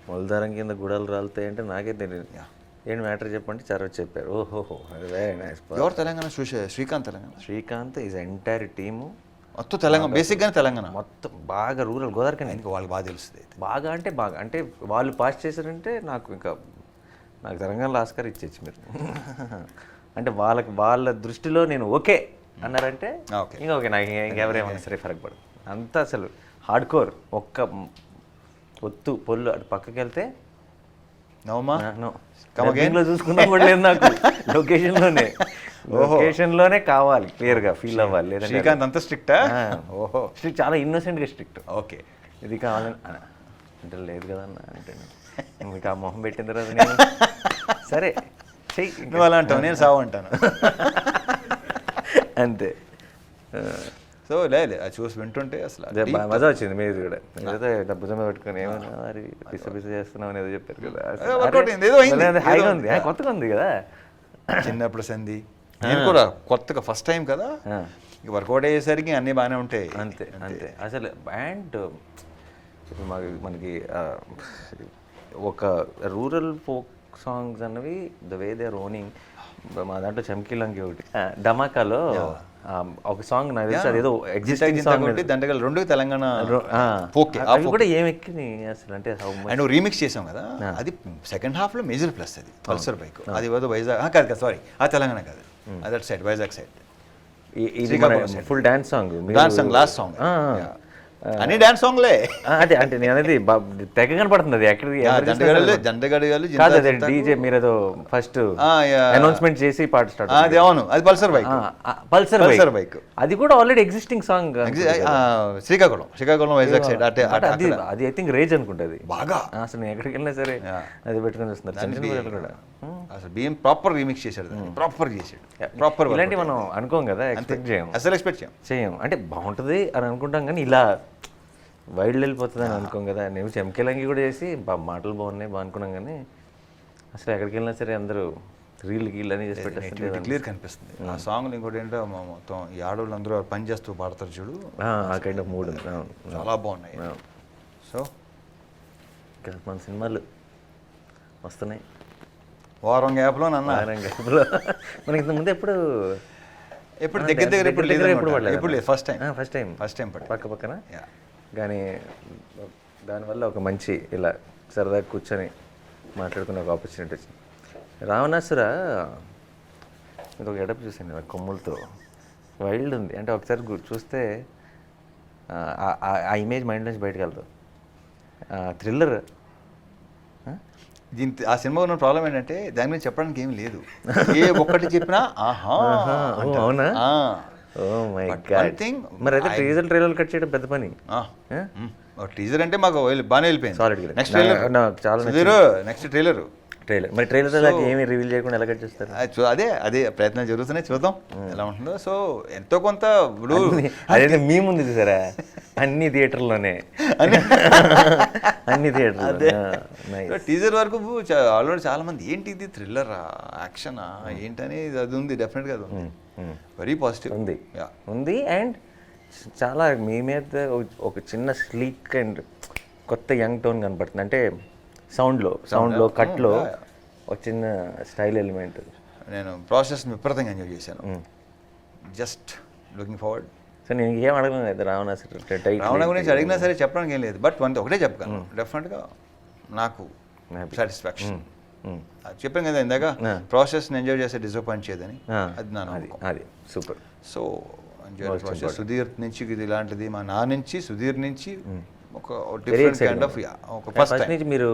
మొలదారం కింద గుడాలు రాలుతాయి అంటే నాకే తెలియదు. ఏంటి మ్యాటర్ చెప్పంటే చరవచ్చి చెప్పారు. ఓహోహో వెరీ నైస్. ఎవరు Telangana? Srikanth is entire team మొత్తం తెలంగాణ, బేసిక్గానే తెలంగాణ మొత్తం బాగా రూరల్ గోదావరికి. ఇంకా వాళ్ళకి బాగా తెలుస్తుంది బాగా అంటే వాళ్ళు పాస్ చేశారంటే నాకు తెలంగాణలో ఆస్కార్ ఇచ్చేచ్చు మీరు. అంటే వాళ్ళ దృష్టిలో నేను ఓకే అన్నారంటే ఇంకా ఓకే, నాకు ఇంకెవరేమన్నా సరే ఫరక్ పడదు. అంతా అసలు హార్డ్ కోర్. ఒక్క పొత్తు పొల్లు అటు పక్కకి వెళ్తే లో చూసుకున్నా కూడా లేదు నాకు. లొకేషన్లోనే కావాలి, క్లియర్గా ఫీల్ అవ్వాలి. లేదా శ్రీకాంత్ అంత స్ట్రిక్టా? ఓహో స్ట్రిక్ట్, చాలా ఇన్నోసెంట్గా స్ట్రిక్ట్. ఓకే ఇది కావాలని అంటే లేదు కదన్న అంటే మీకు ఆ మొహం పెట్టిన తర్వాత నేను సరే చెయ్యి, నువ్వు అలా అంటావు, నేను సావు అంటాను అంతే. సో లేదు అది చూసి వింటుంటే అసలు మజా వచ్చింది. మీరు కూడా ఏదో డబ్బుజమ పెట్టుకుని ఏమైనా మరి పిస చేస్తున్నాం అని ఏదో చెప్పారు కదా, హాయిగా ఉంది, కొత్తగా ఉంది కదా. చిన్నప్పుడు సంధి నేను కూడా కొత్తగా ఫస్ట్ టైం కదా, వర్కౌట్ అయ్యేసరికి అన్నీ బాగానే ఉంటాయి. అంతే అసలు. అండ్ ఇప్పుడు మనకి ఒక రూరల్ ఫోక్ సాంగ్స్ అన్నవి the way they are owning. మా దాంట్లో చమ్కీలంగి ఒకటి ధమాకాలో ఒక సాంగ్ నాకు తెలుసు, అదేదో ఎగ్జిస్టింగ్ సాంగ్ దండగల్ రెండు తెలంగాణ అవి కూడా ఏం ఎక్కింది అసలు అంటే. అండ్ రీమిక్స్ చేసాం కదా, అది సెకండ్ హాఫ్ లో మేజర్ ప్లస్. అది పల్సర్ బైక్, అది ఏదో వైజాగ్ కాదు సారీ, ఆ తెలంగాణ కాదు, అది అటు side Vizag side. Full dance song, last song అన్ని డాన్స్ సాంగ్లే. అదే అంటే నేను అనేది తెగ కనపడుతుంది అది జండగడిగాలు కాదు, అదే డీజే మీరు ఏదో ఫస్ట్ అనౌన్స్మెంట్ చేసి పాట స్టార్ట్. అది అవును, అది పల్సర్ బైక్. అది కూడా already existing song. Srikakulam Vizag side అంటే అది ఐ థింక్ రేజ్ అనుకుంటుంది బాగా. అసలు నేను ఎక్కడికి వెళ్ళినా సరే అది పెట్టుకుని చూస్తున్నారు కూడా. అసలు బియ్యం ప్రాపర్ రీమిక్స్ చేశాడు, ప్రాపర్ ఇలాంటి మనం అనుకోం కదా, ఎక్స్పెక్ట్ చేయం, అసలు ఎక్స్పెక్ట్ చేయం. అంటే బాగుంటుంది అని అనుకుంటాం కానీ ఇలా వైల్డ్ వెళ్ళిపోతుంది అని అనుకోం కదా. నేను చెంకెలంగి కూడా చేసి మాటలు బాగున్నాయి అనుకున్నాం కానీ అసలు ఎక్కడికి వెళ్ళినా సరే అందరూ రీల్ అని చేసి పెట్టేస్తే క్లియర్ కనిపిస్తుంది. ఆ సాంగ్ ఇంకోటి ఏంటో మొత్తం ఈ ఆడవాళ్ళు అందరూ పని చేస్తూ పాడతారు చూడు, ఆ కైండ్ ఆఫ్ మూడ్ చాలా బాగున్నాయి. సో మన సినిమాలు వస్తున్నాయి వారం గ్యాప్లో మనకి ఇంతకుముందు ఎప్పుడు దగ్గర ఎప్పుడు లేదు, ఫస్ట్ టైం పక్కన. కానీ దానివల్ల ఒక మంచి ఇలా సరదాగా కూర్చొని మాట్లాడుకునే ఒక ఆపర్చునిటీ వచ్చింది. రావణాసుర ఇది ఒక ఎడప్ చూసాను కొమ్ములతో, వైల్డ్ ఉంది. అంటే ఒకసారి చూస్తే ఆ ఇమేజ్ మైండ్ నుంచి బయటకు వెళ్తావు. థ్రిల్లర్. ఆ సినిమా ఉన్న ప్రాబ్లం ఏంటంటే దాని గురించి చెప్పడానికి ఏం లేదు, ఏ ఒక్కటి చెప్పినా అవునా. మరి అయితే టీజర్ ట్రైలర్ కట్ చేయడం పెద్ద పని. టీజర్ అంటే మాకు బాగానే వెళ్ళిపోయింది. నెక్స్ట్ ట్రైలర్ మరి ట్రైలర్ ఏమి రివీల్ చేయకుండా ఎలా కట్ చేస్తారు? అదే ప్రయత్నాలు జరుగుతున్నాయి, చూద్దాం ఎలా ఉంటుందో. సో ఎంతో కొంత అదే మీ ముందు చూసారా, అన్ని థియేటర్లోనే టీజర్ వరకు ఆల్రెడీ చాలా మంది ఏంటి ఇది థ్రిల్లరా యాక్షనా ఏంటని అది ఉంది, డెఫినెట్గా అది ఉంది, వెరీ పాజిటివ్ ఉంది. అండ్ చాలా మీ మీద ఒక చిన్న స్లీక్ అండ్ కొత్త యంగ్ టోన్ కనపడుతుంది. అంటే సౌండ్లో కట్లో ఒక చిన్న స్టైల్ ఎలిమెంట్. నేను ప్రాసెస్ విపరీతంగా ఎంజాయ్ చేశాను. Just looking forward. సో నేను ఏం అడగను కదా రావణ గురించి అడిగినా సరే చెప్పడానికి ఏం లేదు, బట్ ఒకటే చెప్పగలను, డెఫినెట్గా నాకు సాటిస్ఫాక్షన్. చెప్పాను కదా ఇందాక, ప్రాసెస్ని ఎంజాయ్ చేస్తే డిసప్పాయింట్ చేయదని, అది నా నమ్మకం. అది super. So enjoy process. Sudheer నుంచి ఇది ఇలాంటిది, మా నా నుంచి సుధీర్ నుంచి ఒక డిఫరెంట్ కైండ్ ఆఫ్ ఒక ఫస్ట్ నుంచి మీరు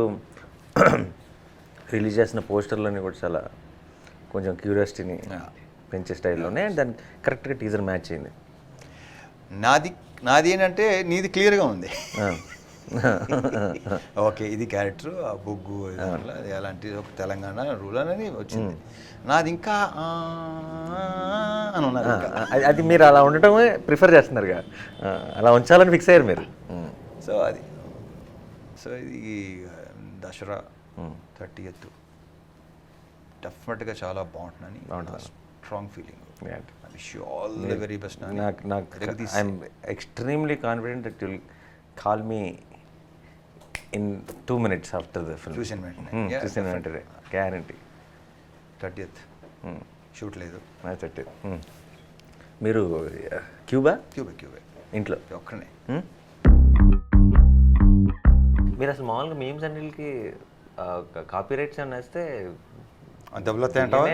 రిలీజ్ చేసిన పోస్టర్లోని కూడా చాలా కొంచెం క్యూరియాసిటీని పెంచే స్టైల్లోనే, అండ్ దానికి కరెక్ట్గా టీజర్ మ్యాచ్ అయింది. నాది ఏంటంటే నీది క్లియర్గా ఉంది, ఓకే ఇది క్యారెక్టర్ ఆ బొగ్గు అది అలాంటి ఒక తెలంగాణ రూల్ అనేది వచ్చింది. నాది ఇంకా అని ఉన్నారు ఇంకా. అది మీరు అలా ఉండటమే ప్రిఫర్ చేస్తున్నారు కదా, అలా ఉంచాలని ఫిక్స్ అయ్యారు మీరు. సో అది ఇది దసరా 30th డెఫినెట్గా చాలా బాగుంటుందని strong feeling. Wish you all the very best. I'm extremely confident that you'll call me in 2 minutes after the film. చూసిన వెంటనే గ్యారంటీ. 30th షూట్ లేదు. మీరు క్యూబా ఇంట్లో ఒక్కనే. మీరు అసలు మామూలుగా మీమ్స్ అన్నిటికి కాపీ రైట్స్ అని వేస్తే డబ్బులు వస్తాయి అంటావా?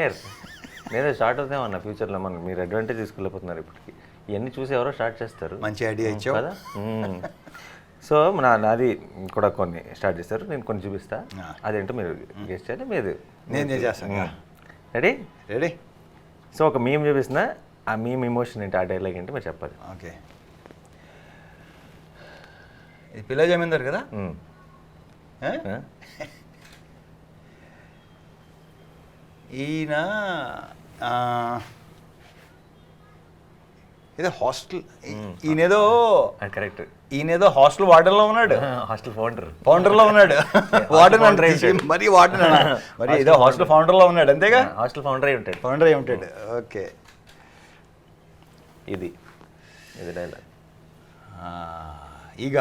నేనే స్టార్ట్ అవుతామన్నా ఫ్యూచర్లో. మనం మీరు అడ్వాంటేజ్ తీసుకెళ్ళిపోతున్నారు ఇప్పటికి. ఇవన్నీ చూసి ఎవరో స్టార్ట్ చేస్తారు. మంచి ఐడియా ఇచ్చావు కదా. సో నాది కూడా కొన్ని స్టార్ట్ చేస్తారు, నేను కొన్ని చూపిస్తా. అదేంటో మీరు గెస్ట్ చేయాలి. నేను చేస్తాను. రెడీ. సో ఒక మీమ్ చూపిస్తున్నా, ఆ మీమ్ ఎమోషన్ ఏంటి, ఆ డైలాగ్ ఏంటి మీరు చెప్పాలి. ఓకే. ఇది పిల్ల జమీందారు కదా. ఈయన ఏదో హాస్టల్, ఈయనేదో కరెక్ట్, ఈయనేదో హాస్టల్ వార్డెన్లో ఉన్నాడు. హాస్టల్ ఫౌండర్లో ఉన్నాడు. వార్డెన్ మరి వార్డెన్ మరి ఏదో హాస్టల్ ఫౌండర్లో ఉన్నాడు. అంతేగా, హాస్టల్ ఫౌండర్ అయి ఉంటాడు. ఓకే. ఇది డైలాగ్. ఇక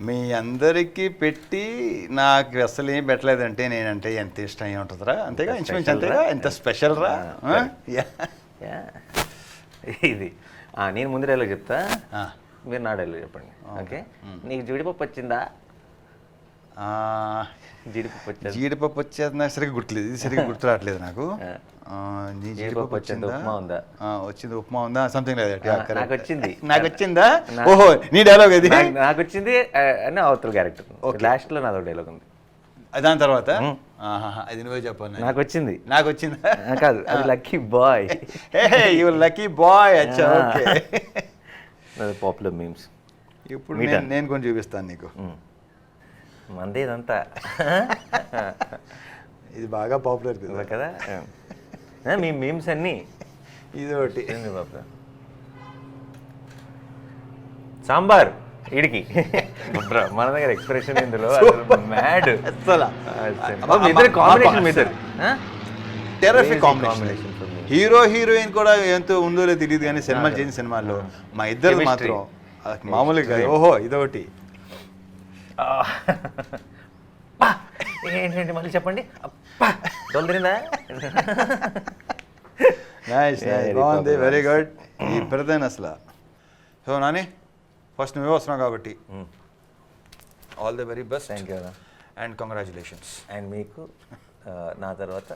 మీ అందరికీ పెట్టి నాకు అసలు ఏం పెట్టలేదంటే నేనంటే ఎంత ఇష్టం అయి ఉంటుందిరా. అంతేగా, ఇంచుమించు అంతేగా. ఎంత స్పెషల్ రా. ఇది నేను ముందు డైలాగ్ చెప్తా, మీరు నా డైలాగ్ చెప్పండి. ఓకే. నీకు జీడిపప్పు వచ్చిందా? జీడిపప్పు వచ్చేది నాకు సరిగ్గా గుర్తులేదు. ఇది సరిగ్గా గుర్తు రావట్లేదు నాకు. జీడిపప్పు వచ్చిందా? వచ్చింది ఉప్మా ఉందా? Something like that. నాకు వచ్చిందా? నా ఓహో, నీ డైలాగ్ అది. నాకు వచ్చింది అని అవతల క్యారెక్టర్. లాస్ట్ లో నాదో డైలాగ్ ఉంది. దాని తర్వాత అది నువ్వే చెప్పాను. నాకు వచ్చింది. కాదు, అది lucky boy. You lucky boy. అచ్చా, ఓకే. Popular memes. ఇప్పుడు నేను కొంచెం చూపిస్తాను నీకు. మంది ఇదంతా ఇది బాగా పాపులర్ కదా మీ మీమ్స్ అన్నీ. ఇది ఒకటి. సాంబార్ ఇడికి మన దగ్గర ఎక్స్ప్రెషన్ ఇందులో mad. Terrific combination. Hero heroine కూడా ఎంతో ఉందో లేదో తెలియదు కానీ సినిమాలు చేసిన సినిమాల్లో మా ఇద్దరు మాత్రం మామూలుగా. ఓహో, ఇదొకటి. ఏంటంటే మళ్ళీ చెప్పండి. తొలరిందా? బాగుంది, వెరీ గుడ్. ఈ ప్రధాన అసలు. సో నాని, ఫస్ట్ నువ్వే వస్తున్నావు కాబట్టి all the very best. Thank you and congratulations. And మీకు నా తర్వాత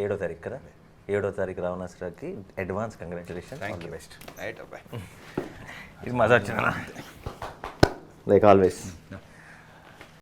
7వ తారీఖు కదా, 7వ తారీఖు రావణాసురాకి advance congratulation. All the best. Right అబ్బాయి. ఇది మజా వచ్చిందా? Like always.